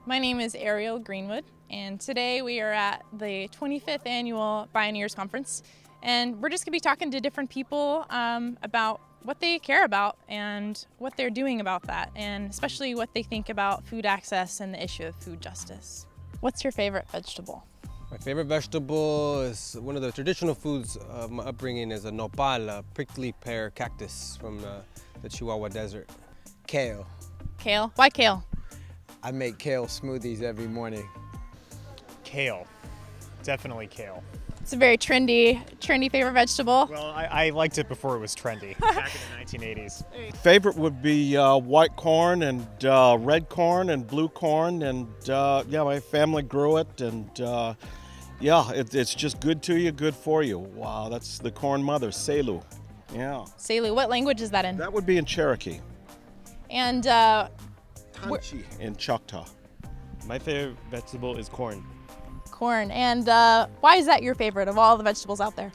My name is ARIEL Greenwood, and today we are at the 25th Annual Bioneers Conference, and we're just going to be talking to different people about what they care about and what they're doing about that, and especially what they think about food access and the issue of food justice. What's your favorite vegetable? My favorite vegetable is one of the traditional foods of my upbringing is a nopal, a prickly pear cactus from the Chihuahua Desert. Kale. Kale? Why kale? I make kale smoothies every morning. Kale. Definitely kale. It's a very trendy favorite vegetable. Well, I liked it before it was trendy, back in the 1980s. Favorite would be white corn and red corn and blue corn, and yeah, my family grew it, and yeah, it's just good to you, good for you. Wow, that's the corn mother, Selu. Yeah. Selu, what language is that in? That would be in Cherokee. And Tanchi in Choctaw. My favorite vegetable is corn. Corn. And why is that your favorite of all the vegetables out there?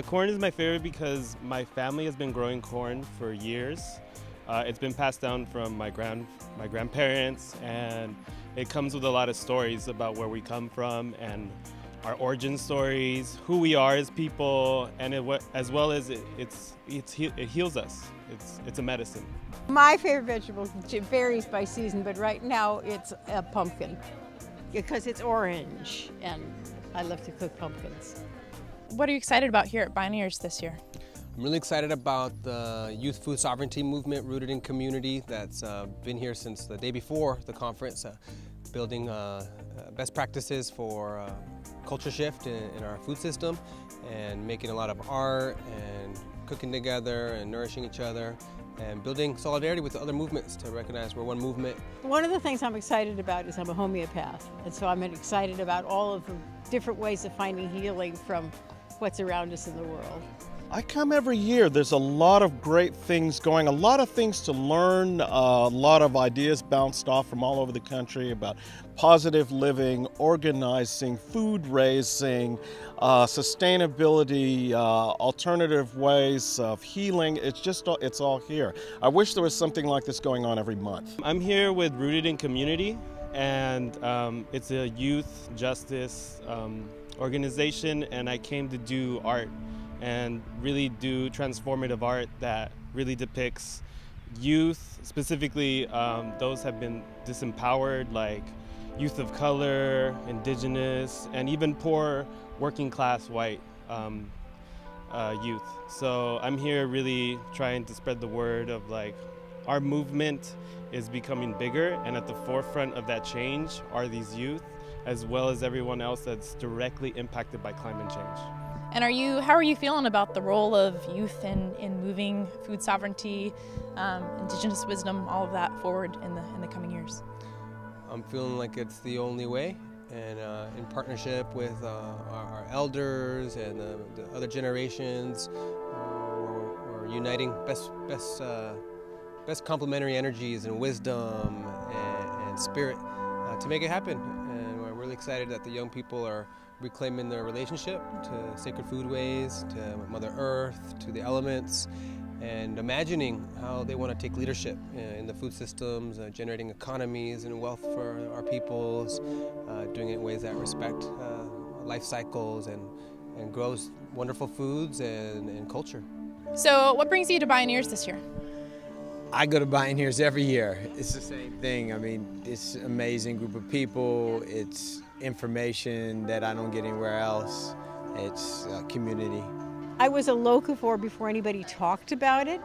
Corn is my favorite because my family has been growing corn for years. It's been passed down from my grandparents, and it comes with a lot of stories about where we come from and our origin stories, who we are as people, and as well as it heals us. It's a medicine. My favorite vegetable varies by season, but right now it's a pumpkin because it's orange, and I love to cook pumpkins. What are you excited about here at Bioneers this year? I'm really excited about the youth food sovereignty movement rooted in community that's been here since the day before the conference, building best practices for culture shift in our food system and making a lot of art and cooking together and nourishing each other and building solidarity with the other movements to recognize we're one movement. One of the things I'm excited about is I'm a homeopath, and so I'm excited about all of the different ways of finding healing from what's around us in the world. I come every year. There's a lot of great things going, a lot of things to learn, a lot of ideas bounced off from all over the country about positive living, organizing, food raising, sustainability, alternative ways of healing. It's all here. I wish there was something like this going on every month. I'm here with Rooted in Community, and it's a youth justice organization, and I came to do art and really do transformative art that really depicts youth, specifically those have been disempowered, like youth of color, indigenous, and even poor working class white youth. So I'm here really trying to spread the word of like our movement is becoming bigger, and at the forefront of that change are these youth, as well as everyone else that's directly impacted by climate change. And how are you feeling about the role of youth in moving food sovereignty, indigenous wisdom, all of that forward in the coming years? I'm feeling like it's the only way, and in partnership with our elders and the other generations, we're uniting best complementary energies and wisdom and spirit to make it happen. And we're really excited that the young people are reclaiming their relationship to sacred foodways, to Mother Earth, to the elements, and imagining how they want to take leadership in the food systems, generating economies and wealth for our peoples, doing it in ways that respect life cycles and grows wonderful foods and culture. So what brings you to Bioneers this year? I go to Bioneers every year. It's the same thing. I mean, it's an amazing group of people. It's information that I don't get anywhere else. It's community. I was a locavore before anybody talked about it.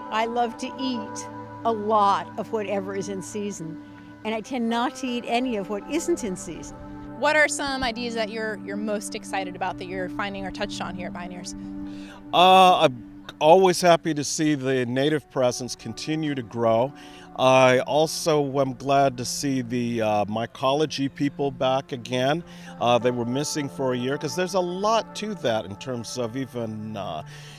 I love to eat a lot of whatever is in season, and I tend not to eat any of what isn't in season. What are some ideas that you're most excited about that you're finding or touched on here at Bioneers? I'm always happy to see the Native presence continue to grow. I also am glad to see the mycology people back again. They were missing for a year because there's a lot to that in terms of even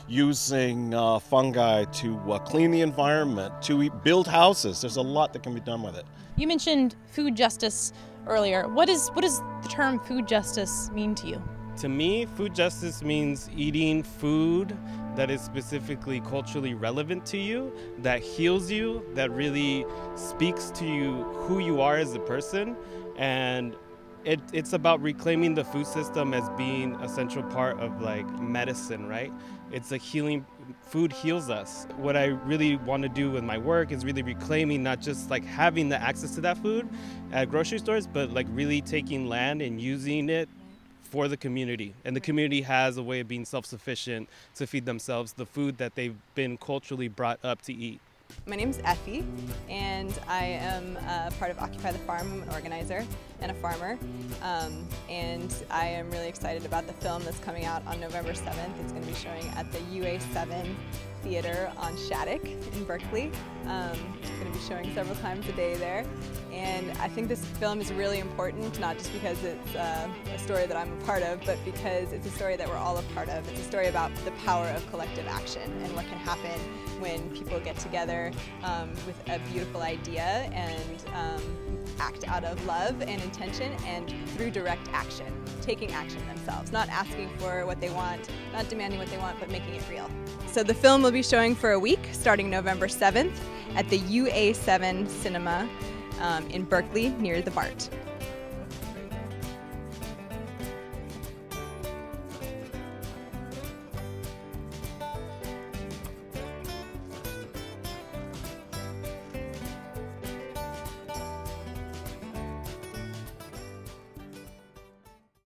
using fungi to clean the environment, to build houses. There's a lot that can be done with it. You mentioned food justice earlier. What does the term food justice mean to you? To me, food justice means eating food that is specifically culturally relevant to you, that heals you, that really speaks to you who you are as a person. And it's about reclaiming the food system as being a central part of like medicine, right? It's a healing, food heals us. What I really want to do with my work is really reclaiming not just like having the access to that food at grocery stores, but like really taking land and using it for the community. And the community has a way of being self-sufficient to feed themselves the food that they've been culturally brought up to eat. My name's Effie, and I am part of Occupy the Farm. I'm an organizer and a farmer, and I am really excited about the film that's coming out on November 7th. It's going to be showing at the UA7 Theater on Shattuck in Berkeley. It's going to be showing several times a day there, and I think this film is really important, not just because it's a story that I'm a part of, but because it's a story that we're all a part of. It's a story about the power of collective action and what can happen when people get together with a beautiful idea and act out of love and intention and through direct action, taking action themselves, not asking for what they want, not demanding what they want, but making it real. So the film will be showing for a week starting November 7th at the UA7 Cinema in Berkeley near the BART.